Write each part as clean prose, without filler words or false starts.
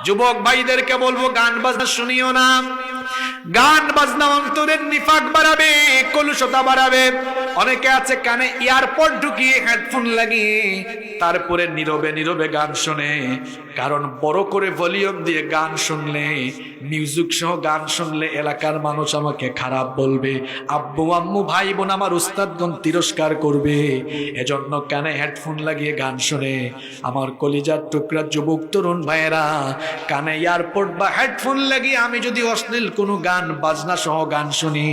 যুবক ভাইদেরকে বলবো গান বাজনা শুনিও না। গান বাজনা অন্তরের নিফাক বাড়াবে, কলুষতা বাড়াবে। অনেকে আছে কানে ইয়ারপড ঢুকিয়ে হেডফোন লাগিয়ে তারপরে নীরবে নীরবে গান শুনে। কারণ বড় করে ভলিউম দিয়ে গান শুনলে, মিউজিক সহ গান শুনলে এলাকার মানুষ আমাকে খারাপ বলবে, আব্বু আম্মু ভাই বোন আমার উস্তাদগণ তিরস্কার করবে। এজন্য কানে হেডফোন লাগিয়ে গান শুনে। আমার কলিজার টুকরা যুবক তরুণ ভাইয়েরা, কানে ইয়ারপড বা হেডফোন লাগিয়ে আমি যদি অশ্লীল কোনো গান বাজনা সহ গান শুনি,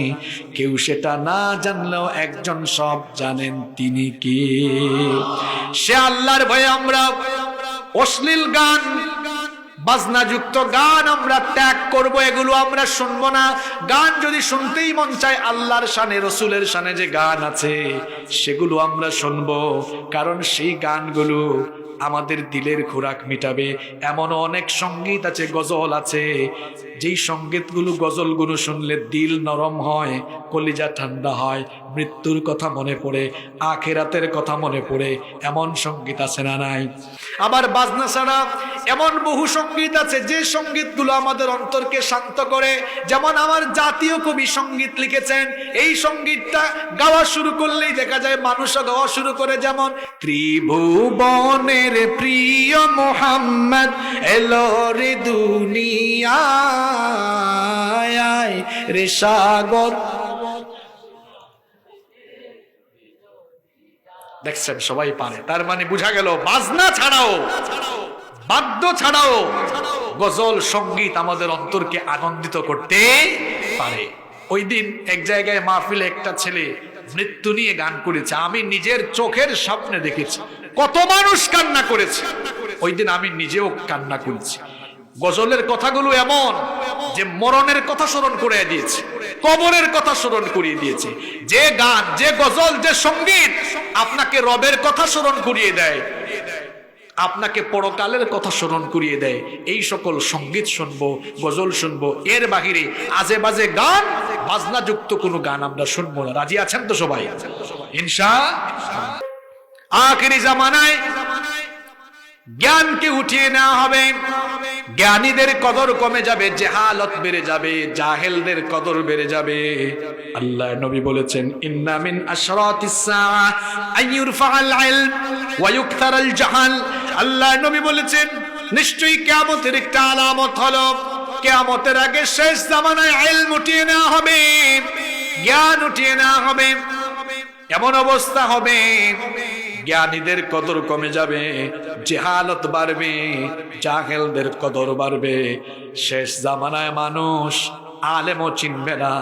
কেউ সেটা না জানলেও একজন সব জানেন, তিনি কি? সে আল্লাহর ভয়ে আমরা অশ্লীল গান বাজনা যুক্ত গান আমরা ত্যাগ করব, এগুলো আমরা শুনবো না। গান যদি শুনতেই মন চায়, আল্লাহর শানে রসুলের শানে যে গান আছে সেগুলো আমরা শুনবো। কারণ সেই গানগুলো আমাদের দিলের খোরাক মিটাবে। এমন অনেক সঙ্গীত আছে, গজল আছে, যেই সঙ্গীতগুলো গজলগুলো শুনলে দিল নরম হয়, কলিজা ঠান্ডা হয়, মৃত্যুর কথা মনে পড়ে, আখিরাতের কথা মনে পড়ে। এমন সঙ্গীত আছে না নাই? আবার বাজনা ছাড়া এমন বহু সঙ্গীত আছে যে সঙ্গীতগুলো আমাদের অন্তরকে শান্ত করে। যেমন আমার জাতীয় কবি সঙ্গীত লিখেছেন, এই সঙ্গীতটা গাওয়া শুরু করলেই দেখা যায় মানুষও গাওয়া শুরু করে। যেমন ত্রিভুবনের প্রিয় মোহাম্মদ এলো রে দুনিয়ায় রে সাগর। দেখছেন সবাই পারে। তার মানে বুঝা গেল বাজনা ছাড়াও, বাদ্য ছাড়াও গজল সঙ্গীত আমাদের অন্তরকে আনন্দিত করতে পারে। ওই দিন এক জায়গায় মাহফিলে একটা ছেলে মৃত্যু নিয়ে গান করেছে। আমি নিজের চোখের সামনে দেখেছি কত মানুষ কান্না করেছে। ওই দিন আমি নিজেও কান্না করেছি। গজলের কথাগুলো এমন যে মরণের কথা স্মরণ করে দিয়েছে, কবরের কথা স্মরণ করিয়ে দিয়েছে। যে গান, যে গজল, যে সঙ্গীত আপনাকে রবের কথা স্মরণ করিয়ে দেয়, আপনাকে পরকালের কথা স্মরণ করিয়ে দেয়, এই সকল সঙ্গীত শুনবো, গজল শুনবো। এর বাহিরে আজে বাজে গান বাজনা যুক্ত কোনো গান আমরা শুনবো না। রাজি আছেন তো সবাই? ইনশাআল্লাহ। আখিরি জামানায় জ্ঞানকে উঠিয়ে নেওয়া হবে, জ্ঞানীদের কদর কমে যাবে, জাহালত বেড়ে যাবে, জাহেলদের কদর বেড়ে যাবে। আল্লাহ নবী বলেছেন, ইন্না মিন আশরাতিস সাআ আইয়ুরফাআল ইলম ওয়া ইউকথারাল জাহাল। আল্লাহ নবী বলেছেন, নিশ্চয়ই কিয়ামতের একটা আলামত হলো কিয়ামতের আগে শেষ জামানায় ইলম উঠিয়ে নেওয়া হবে, জ্ঞান উঠিয়ে নেওয়া হবে। এমন অবস্থা হবে জ্ঞানীদের কদর কমে যাবে, জাহালত বাড়বে, জাহেলদের কদর বাড়বে। শেষ জামানায় মানুষ আলেমও চিনবে না,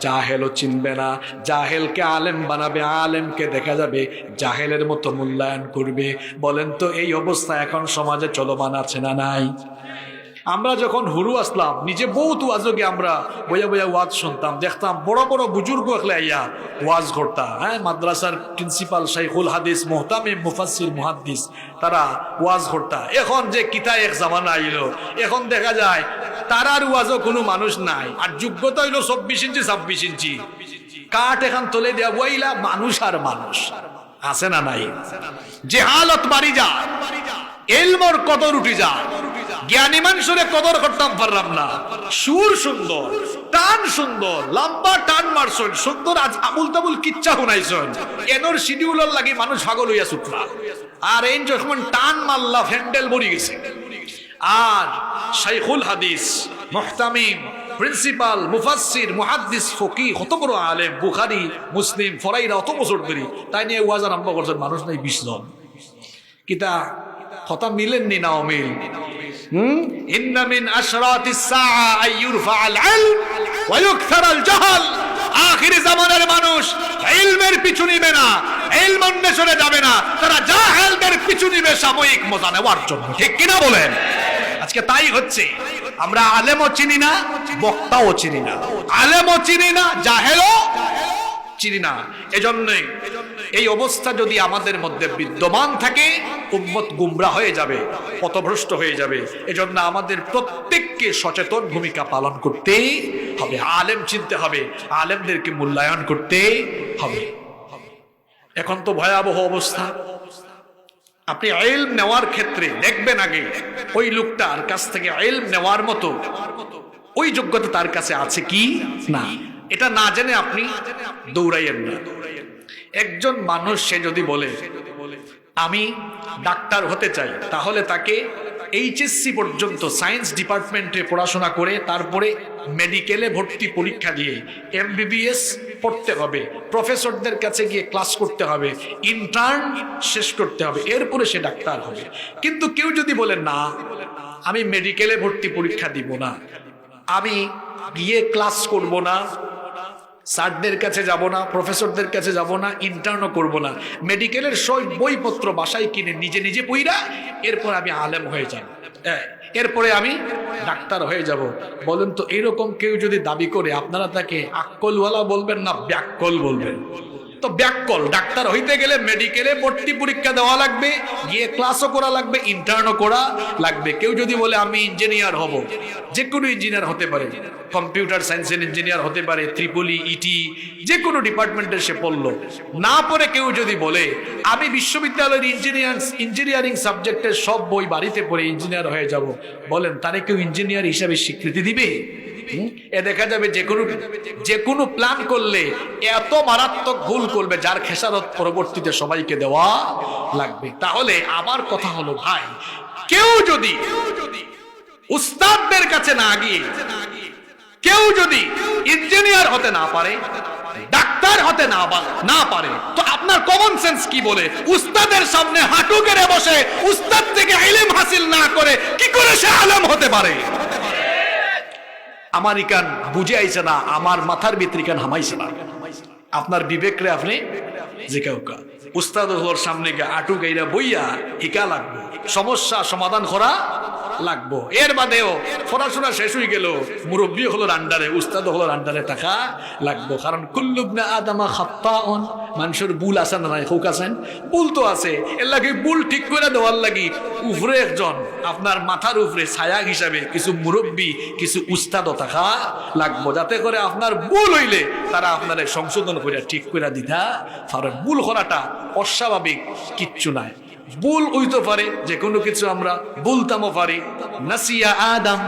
জাহেলও চিনবে না। জাহেলকে আলেম বানাবে, আলেমকে দেখা যাবে জাহেলের মতো মূল্যায়ন করবে। বলেন তো এই অবস্থা এখন সমাজে চলমান আছে না নাই? আমরা যখন হুরু আসলাম, নিজে বহুত ওয়াজকে আমরা বইয়া বইয়া ওয়াজ শুনতাম, দেখতাম বড় বড় বুজুর্গ এখলে আইয়া ওয়াজ করতা। হ্যাঁ, মাদ্রাসার প্রিন্সিপাল শাইখুল হাদিস, মুহতামিম, মুফাসসির, মুহাদ্দিস, তারা ওয়াজ করতা। এখন যে কিতা এক জামানা আইলো, এখন দেখা যায় তারার ওয়াজও কোনো মানুষ নাই। আর যোগ্যতা হইলো 24 ইঞ্চি 26 ইঞ্চি কাঠ এখন তোলে দেয়া বইলা। মানুষ আর মানুষ আছে না নাই? জাহালত বাড়ি যা, ইলমর কদর উঠি যা। জ্ঞানী মানুষের কদর করতাম পারলাম না। সুর সুন্দর, টান সুন্দর, লম্বা টান মারছন, সুন্দর আজ আবুল তাবুল কিচ্ছা শুনাইছন, এনর শিডিউলার লাগি মানুষ পাগল হইয়া ছুটলা। আর এই যখন টান মারলা হ্যান্ডেল বড়ি গেছে। আর শাইখুল হাদিস, মুহতামিম, প্রিন্সিপাল, মুফাসসির, মুহাদ্দিস, ফকিহ, কত বড় আলেম, বুখারী, মুসলিম, ফরাইরা অত বছর ধরে তাই নিয়ে ওয়াজ আরম্ভ করছেন, মানুষ নাই 20 জন। কিতা কথা মিলেননি না? অমিল। ইন্না মিন আশরাতিস সাআ আইয়ুরফাআল ইলম ওয়া ইউকথারাল জাহাল। আখিরি জামানার মানুষ ইলমের পিছু নিবে না, ইলম অন্বেষণে যাবে না, তারা জাহেলদের পিছু নিবে সাময়িক মজা নেওয়ার জন্য। ঠিক কিনা বলেন? আজকে তাই হচ্ছে। আমরা আলেমও চিনি না, বক্তাও চিনি না, আলেমও চিনি না, জাহেলও চিনি না। এজন্যই এই অবস্থা যদি আমাদের মধ্যে বিদ্যমান থাকে, উম্মত গুমরা হয়ে যাবে, পথভ্রষ্ট হয়ে যাবে। এজন্য আমাদের প্রত্যেককে সচেতন ভূমিকা পালন করতে হবে, আলেম চিনতে হবে, আলেমদেরকে মূল্যায়ন করতে হবে। এখন তো ভয়াবহ অবস্থা। আপনি ইলম নেওয়ার ক্ষেত্রে দেখবেন আগে ওই লোকটার কাছ থেকে ইলম নেওয়ার মতো ওই যোগ্যতা তার কাছে আছে কি না। এটা না জেনে আপনি দৌড়াইয়েন না। একজন মানুষ সে যদি বলে আমি ডাক্তার হতে চাই, তাহলে তাকে এইচএসসি পর্যন্ত সায়েন্স ডিপার্টমেন্টে পড়াশোনা করে তারপরে মেডিকেলে ভর্তি পরীক্ষা দিয়ে এমবিবিএস পড়তে হবে, প্রফেসরদের কাছে গিয়ে ক্লাস করতে হবে, ইন্টার্ন শেষ করতে হবে, এরপরে সে ডাক্তার হবে। কিন্তু কেউ যদি বলে না আমি মেডিকেলে ভর্তি পরীক্ষা দিব না, আমি গিয়ে ক্লাস করব না, স্যারদের কাছে যাব না, প্রফেসরদের কাছে যাব না, ইন্টার্নও করব না, মেডিকেলের সব বইপত্র বাসায় কিনে নিজে নিজে পড়া, এরপর আমি আলেম হয়ে যাব, এরপরে আমি ডাক্তার হয়ে যাব। বলেন তো এরকম কেউ যদি দাবি করে আপনারা তাকে আক্কলওয়ালা বলবেন না ব্যাককল বলবেন? তো ব্যাককল। ডাক্তার হইতে গেলে মেডিকেলে ভর্তি পরীক্ষা দেওয়া লাগবে, গিয়ে ক্লাসও করা লাগবে, ইন্টার্নও করা লাগবে। কেউ যদি বলে আমি ইঞ্জিনিয়ার হব, যে কোনো ইঞ্জিনিয়ার হতে পারে, কম্পিউটার সায়েন্সের ইঞ্জিনিয়ার হতে পারে, ত্রিপলি ইটি যে কোনো ডিপার্টমেন্টে সে পড়লো, না পড়ে কেউ যদি বলে আমি বিশ্ববিদ্যালয়ের ইঞ্জিনিয়ারিং সাবজেক্টের সব বই বাড়িতে পড়ে ইঞ্জিনিয়ার হয়ে যাব, বলেন তারে কেউ ইঞ্জিনিয়ার হিসাবে স্বীকৃতি দিবে? এ দেখা যাবে যে কোনো প্ল্যান করলে এত মারাত্মক ভুল করবে যার খেসারত পরবর্তীতে সবাইকে দেওয়া লাগবে। তাহলে আমার কথা হলো ভাই, কেউ যদি উস্তাদদের কাছে না গিয়ে কেউ যদি ইঞ্জিনিয়ার হতে না পারে, ডাক্তার হতে না পারে, তো আপনার কমন সেন্স কি বলে উস্তাদের সামনে হাঁটু গেড়ে বসে উস্তাদ থেকে ইলম হাসিল না করে কি করে সে আলেম হতে পারে? আমার ইকান বুঝে আইছে না, আমার মাথার ভিতর ইকান হামাইছে না। আপনার বিবেকরে আপনি জিকাউকা উস্তাদ হওয়ার সামনে গিয়ে আটু গাইরা বইয়া ইকা লাগবো, সমস্যা সমাধান করা লাগবো। এর বাদেও পড়াশোনা শেষ হয়ে গেল, মুরব্বী হলো আন্ডারে, উস্তাদ হলো আন্ডারে থাকা লাগবো। কারণ কুল্লু ইবনে আদমা খাত্তাউন, মানুষের ভুল আছে না নাই? হোক আছেন, ভুল তো আছে। এর লাগি ভুল ঠিক করে দেওয়ার লাগি উপরে একজন আপনার মাথার উপরে ছায়া হিসাবে কিছু মুরব্বী, কিছু উস্তাদও থাকা লাগবো, যাতে করে আপনার ভুল হইলে তারা আপনার সংশোধন করে ঠিক করে দিতা পারে। ভুল করাটা অস্বাভাবিক কিচ্ছু নাই। ভুল হইতে পারে, যে কোনো কিছু আমরা ভুলতামও পারি। নাসিয়া আদম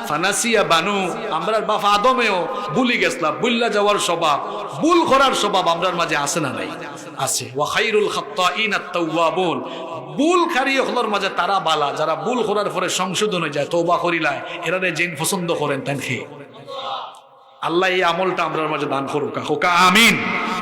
ফানাসিয়া বানু, আমরা বাপ আদমেও ভুলি গেছিলাম, ভুল্লা যাওয়ার স্বভাব, ভুল করার স্বভাব আমরার মাঝে আছে না নাই? আছে। ওয়া খায়রুল খাত্তাইন আত-তাওয়াবুন, ভুল কারি হলোর মাঝে তারা বালা যারা ভুল করার পরে সংশোধন হয়ে যায়, তওবা করিলায়, এরারে যেন পছন্দ করেন তান খে। আল্লাহ এই আমলটা আমরার মাঝে দান করুক, হোকা আমিন।